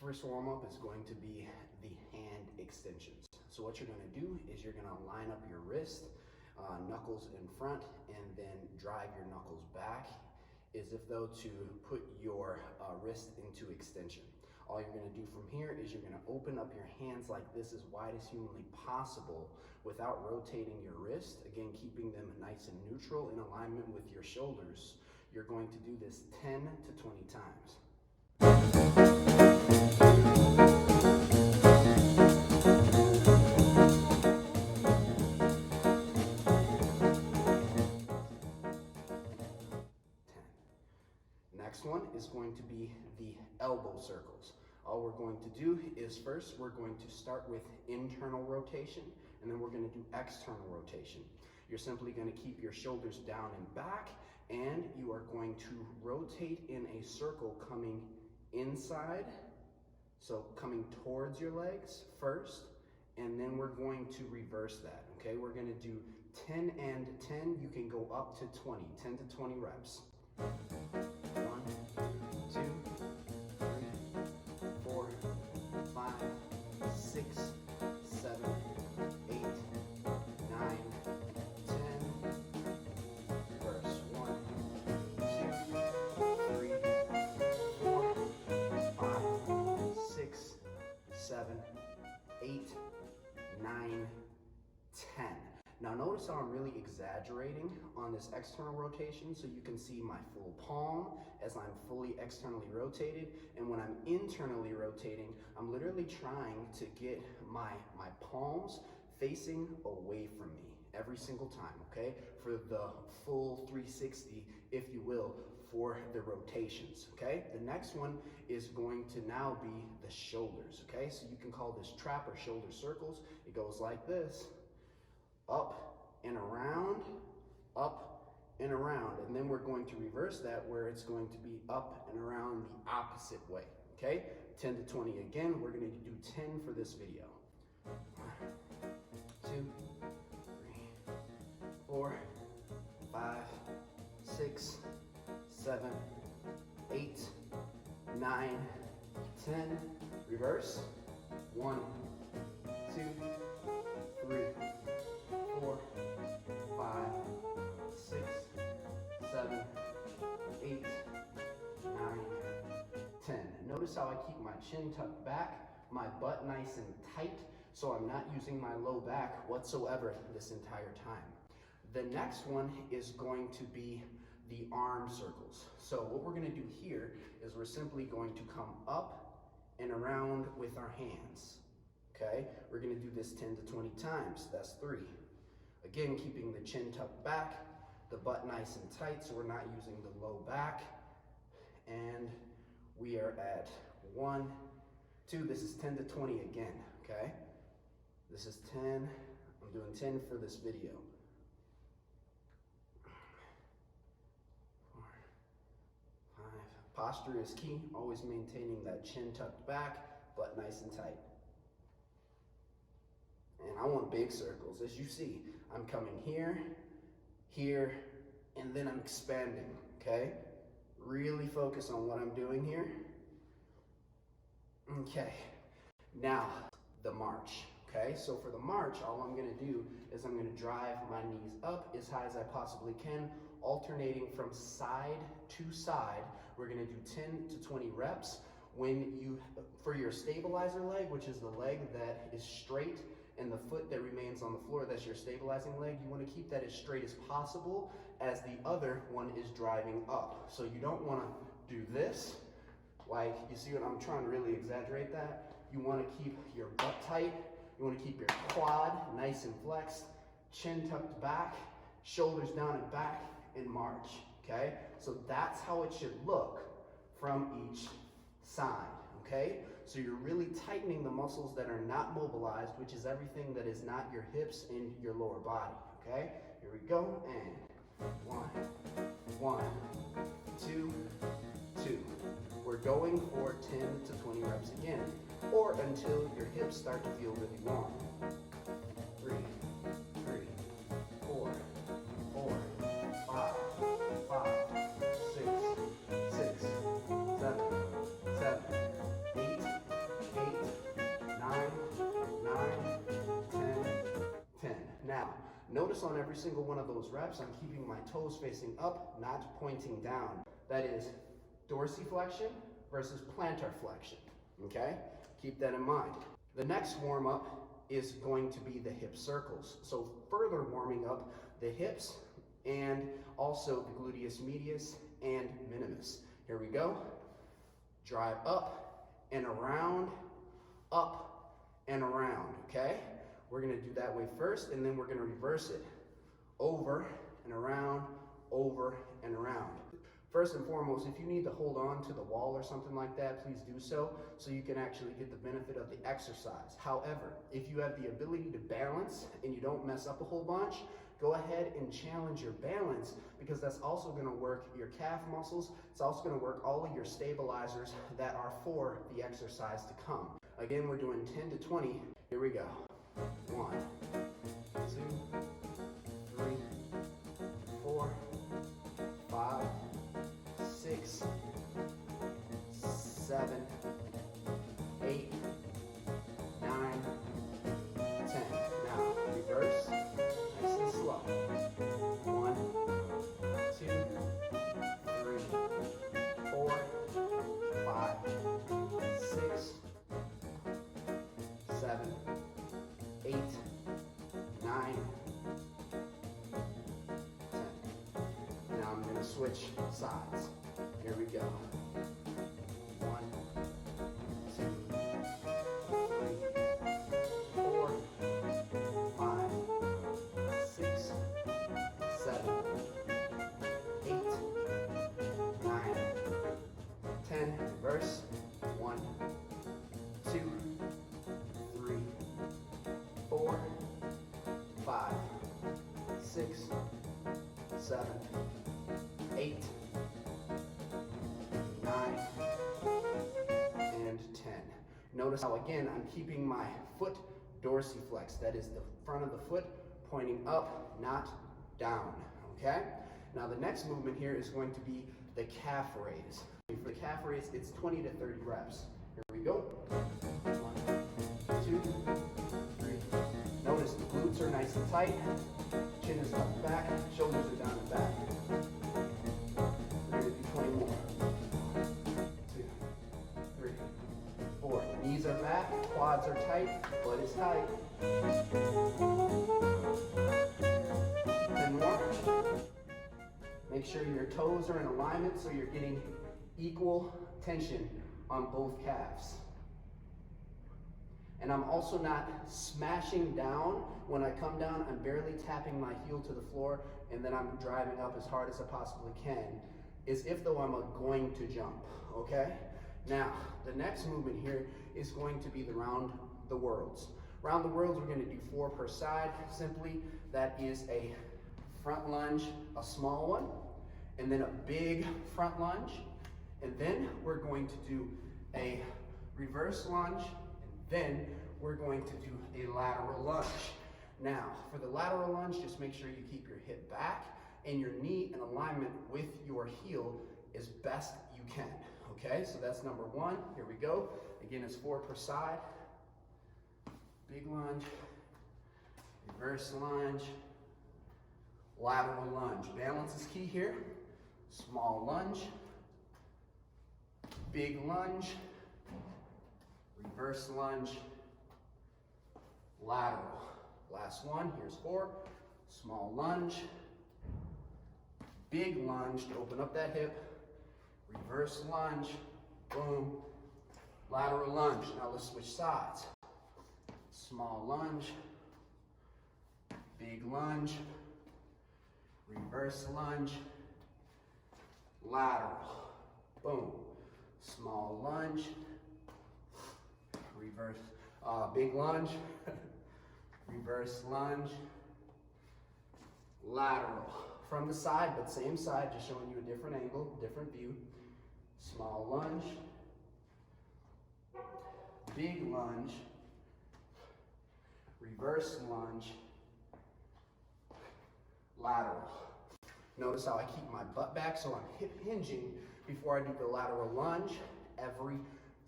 first warm-up is going to be the hand extensions. So what you're going to do is you're going to line up your wrist, knuckles in front, and then drive your knuckles back as if though to put your wrist into extension. All you're going to do from here is you're going to open up your hands like this as wide as humanly possible without rotating your wrist. Again, keeping them nice and neutral in alignment with your shoulders. You're going to do this 10 to 20 times. Next one is going to be the elbow circles. All we're going to do is first we're going to start with internal rotation, and then we're going to do external rotation. You're simply going to keep your shoulders down and back, and you are going to rotate in a circle coming inside, so coming towards your legs first, and then we're going to reverse that, okay? We're going to do 10 and 10. You can go up to 20, 10 to 20 reps. 1, 2, 3, 4, 5, 6, 7, 8, 9, 10. Reverse. 1, 2, 3, 4, 5, 6, 7, 8, 9, 10. Now notice how I'm really exaggerating on this external rotation, so you can see my full palm as I'm fully externally rotated, and when I'm internally rotating, I'm literally trying to get my palms facing away from me every single time, okay? For the full 360, if you will, for the rotations, okay? The next one is going to now be the shoulders, okay? So you can call this trap or shoulder circles. It goes like this. Up and around, up and around. And then we're going to reverse that where it's going to be up and around the opposite way, okay? 10 to 20 again. We're going to do 10 for this video. 1, 2, 3, 4, 5, 6, 7, 8, 9, 10. Reverse. 1, 2, 3, 4, 5, 6, 7, 8, 9, 10. Notice how I keep my chin tucked back, my butt nice and tight, so I'm not using my low back whatsoever this entire time. The next one is going to be the arm circles. So what we're going to do here is we're simply going to come up and around with our hands. Okay? We're going to do this 10 to 20 times. That's 3. Again, keeping the chin tucked back, the butt nice and tight, so we're not using the low back. And we are at 1, 2. This is 10 to 20 again, okay? This is 10. I'm doing 10 for this video. 4, 5. Posture is key. Always maintaining that chin tucked back, butt nice and tight. And I want big circles. As you see, I'm coming here, here, and then I'm expanding, okay? Really focus on what I'm doing here. Okay, now the march, okay? So for the march, all I'm gonna do is I'm gonna drive my knees up as high as I possibly can, alternating from side to side. We're gonna do 10 to 20 reps. For your stabilizer leg, which is the leg that is straight, and the foot that remains on the floor, that's your stabilizing leg, you want to keep that as straight as possible as the other one is driving up. So you don't want to do this, like, you see what I'm trying to really exaggerate that? You want to keep your butt tight, you want to keep your quad nice and flexed, chin tucked back, shoulders down and back, and march, okay? So that's how it should look from each side, okay? So you're really tightening the muscles that are not mobilized, which is everything that is not your hips and your lower body, okay? Here we go, and 1, 1, 2, 2. We're going for 10 to 20 reps again, or until your hips start to feel really warm. 3, 3, 4, 4, 5, 5, 6, 6, 7, 7, 8, notice on every single one of those reps, I'm keeping my toes facing up, not pointing down. That is dorsiflexion versus plantar flexion, okay? Keep that in mind. The next warm-up is going to be the hip circles. So further warming up the hips and also the gluteus medius and minimus. Here we go. Drive up and around, up and around, okay? We're gonna do that way first, and then we're gonna reverse it. Over and around, over and around. First and foremost, if you need to hold on to the wall or something like that, please do so you can actually get the benefit of the exercise. However, if you have the ability to balance and you don't mess up a whole bunch, go ahead and challenge your balance, because that's also gonna work your calf muscles. It's also gonna work all of your stabilizers that are for the exercise to come. Again, we're doing 10 to 20. Here we go. 1, 2, 3, 4, 5, 6, 7, 8, 9, 10. Now, reverse, nice and slow. 1, 2, 3, 4, 5, 6, 7, 8, 9, 10. Now I'm going to switch sides. Here we go. 1, 2, 3, 4, 5, 6, 7, 8, 9, 10. Reverse. 1, 2, 3, 4, 5, 6, 7, 8, 9, and 10. Notice how, again, I'm keeping my foot dorsiflex. That is the front of the foot pointing up, not down, okay? Now the next movement here is going to be the calf raise. For the calf raise, it's 20 to 30 reps. Here we go. 1, 2, 3. Notice the glutes are nice and tight. Chin is up back, shoulders are down and back. We're gonna do 20 more. 2, 3, 4. Knees are back, quads are tight, butt is tight. 10 more. Make sure your toes are in alignment so you're getting equal tension on both calves. And I'm also not smashing down. When I come down, I'm barely tapping my heel to the floor, and then I'm driving up as hard as I possibly can, as if though I'm going to jump, okay? Now, the next movement here is going to be the round the worlds. Round the worlds, we're gonna do 4 per side. Simply, that is a front lunge, a small one, and then a big front lunge. And then we're going to do a reverse lunge, and then we're going to do a lateral lunge. Now, for the lateral lunge, just make sure you keep your hip back and your knee in alignment with your heel as best you can, okay? So that's number 1. Here we go. Again, it's 4 per side. Big lunge, reverse lunge, lateral lunge. Balance is key here. Small lunge, big lunge, reverse lunge, lateral. Last one, here's 4. Small lunge, big lunge to open up that hip, reverse lunge, boom, lateral lunge. Now let's switch sides. Small lunge, big lunge, reverse lunge, lateral, boom. Small lunge, reverse, big lunge, reverse lunge, lateral. From the side, but same side, just showing you a different angle, different view. Small lunge, big lunge, reverse lunge, lateral. Notice how I keep my butt back, so I'm hip hinging before I do the lateral lunge every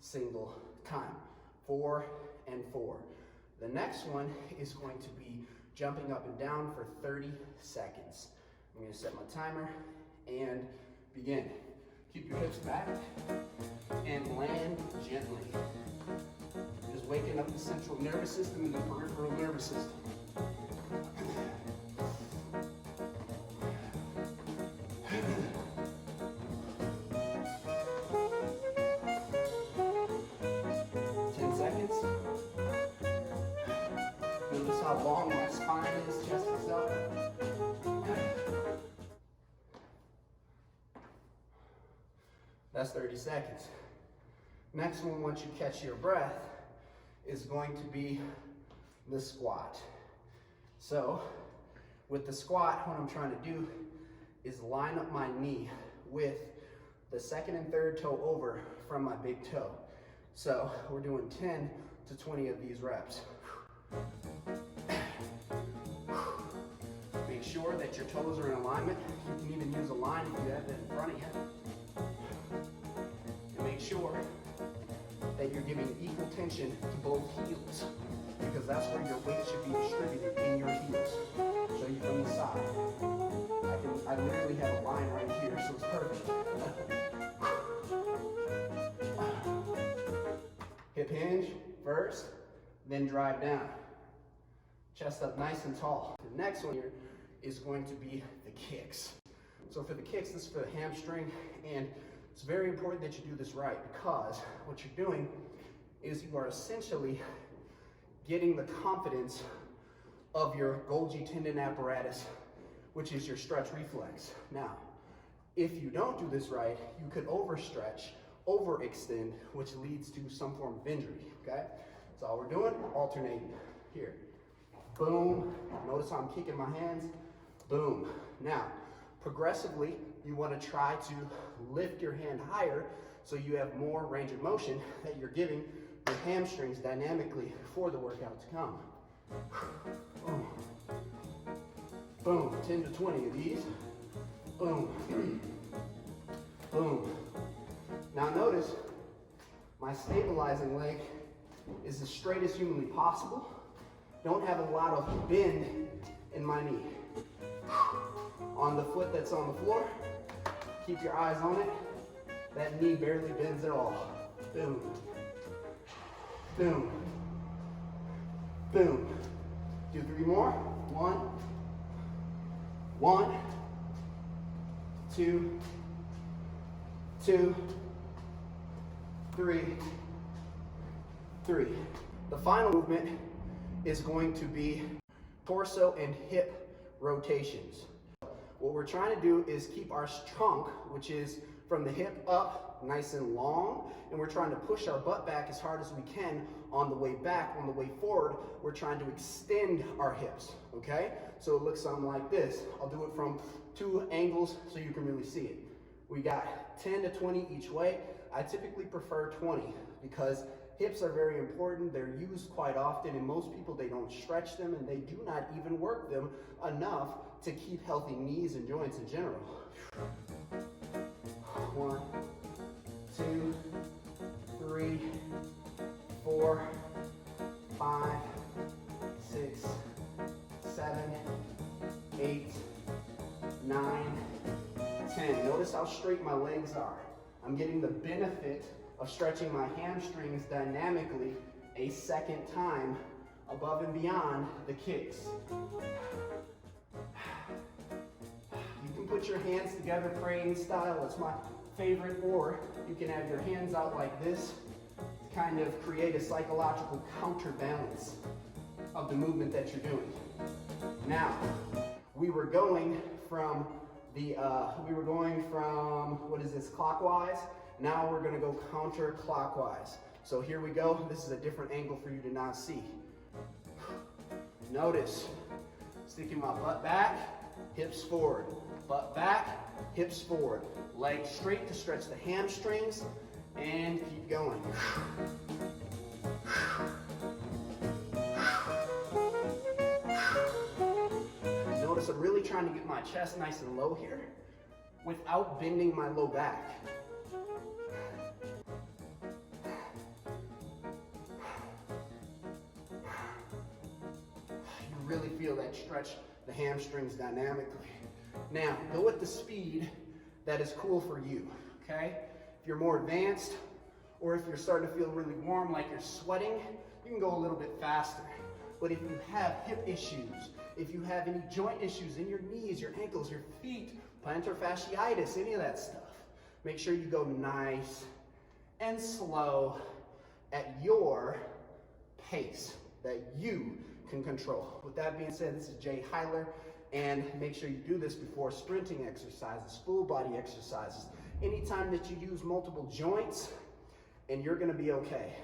single time. 4 and 4. The next one is going to be jumping up and down for 30 seconds. I'm gonna set my timer and begin. Keep your hips back and land gently. Just waking up the central nervous system and the peripheral nervous system. 10 seconds. Notice how long my spine is, chest is up. That's 30 seconds. Next one, once you catch your breath, is going to be the squat. So with the squat, what I'm trying to do is line up my knee with the second and third toe over from my big toe. So we're doing 10 to 20 of these reps. Make sure that your toes are in alignment. You can even use a line if you have that in front of you. And make sure that you're giving equal tension to both heels, because that's where your weight should be distributed, in your heels. Show you from the side. I literally have a line right here, so it's perfect. Hip hinge first, then drive down. Chest up nice and tall. The next one here is going to be the kicks. So for the kicks, this is for the hamstring, and it's very important that you do this right, because what you're doing is you are essentially getting the confidence of your Golgi tendon apparatus, which is your stretch reflex. Now, if you don't do this right, you could overstretch, overextend, which leads to some form of injury, okay? So all we're doing, alternating. Here, boom. Notice how I'm kicking my hands, boom. Now, progressively, you want to try to lift your hand higher so you have more range of motion that you're giving your hamstrings dynamically for the workout to come. Boom. Boom. 10 to 20 of these. Boom. Boom. Now notice my stabilizing leg is as straight as humanly possible. Don't have a lot of bend in my knee. On the foot that's on the floor, keep your eyes on it. That knee barely bends at all. Boom. Boom. Boom. Do 3 more. 1, 2, 2, 3, 3. The final movement is going to be torso and hip rotations. What we're trying to do is keep our trunk, which is from the hip up, nice and long, and we're trying to push our butt back as hard as we can on the way back. On the way forward, we're trying to extend our hips, okay? So it looks something like this. I'll do it from 2 angles so you can really see it. We got 10 to 20 each way. I typically prefer 20 because hips are very important. They're used quite often, and most people, they don't stretch them, and they do not even work them enough to keep healthy knees and joints in general. 1, 2, 3, 4, 5, 6, 7, 8, 9, 10. Notice how straight my legs are. I'm getting the benefit of stretching my hamstrings dynamically a second time above and beyond the kicks. You can put your hands together praying style. It's my favorite. Or you can have your hands out like this to kind of create a psychological counterbalance of the movement that you're doing. Now, we were going from what is this, clockwise. Now we're gonna go counterclockwise. So here we go. This is a different angle for you to not see. Notice, sticking my butt back, hips forward. Butt back, hips forward. Legs straight to stretch the hamstrings, and keep going. Notice I'm really trying to get my chest nice and low here without bending my low back. You really feel that stretch the hamstrings dynamically. Now, go at the speed that is cool for you, okay? If you're more advanced, or if you're starting to feel really warm, like you're sweating, you can go a little bit faster. But if you have hip issues, if you have any joint issues in your knees, your ankles, your feet, plantar fasciitis, any of that stuff, make sure you go nice and slow at your pace that you can control. With that being said, this is Jay Hyler, and make sure you do this before sprinting exercises, full body exercises. Anytime that you use multiple joints, and you're gonna be okay.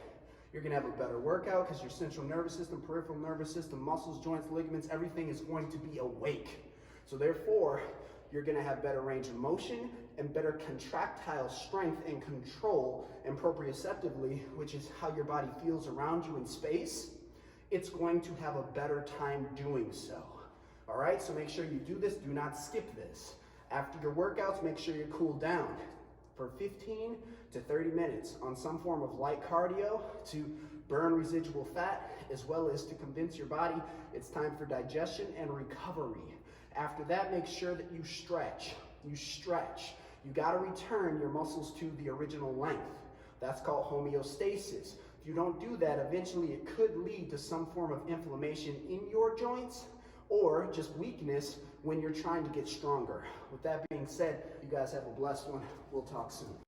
You're gonna have a better workout because your central nervous system, peripheral nervous system, muscles, joints, ligaments, everything is going to be awake. So therefore, you're gonna have better range of motion and better contractile strength and control, and proprioceptively, which is how your body feels around you in space, it's going to have a better time doing so. All right, so make sure you do this, do not skip this. After your workouts, make sure you cool down for 15 to 30 minutes on some form of light cardio to burn residual fat, as well as to convince your body it's time for digestion and recovery. After that, make sure that you stretch. You stretch. You gotta return your muscles to the original length. That's called homeostasis. If you don't do that, eventually it could lead to some form of inflammation in your joints or just weakness when you're trying to get stronger. With that being said, you guys have a blessed one. We'll talk soon.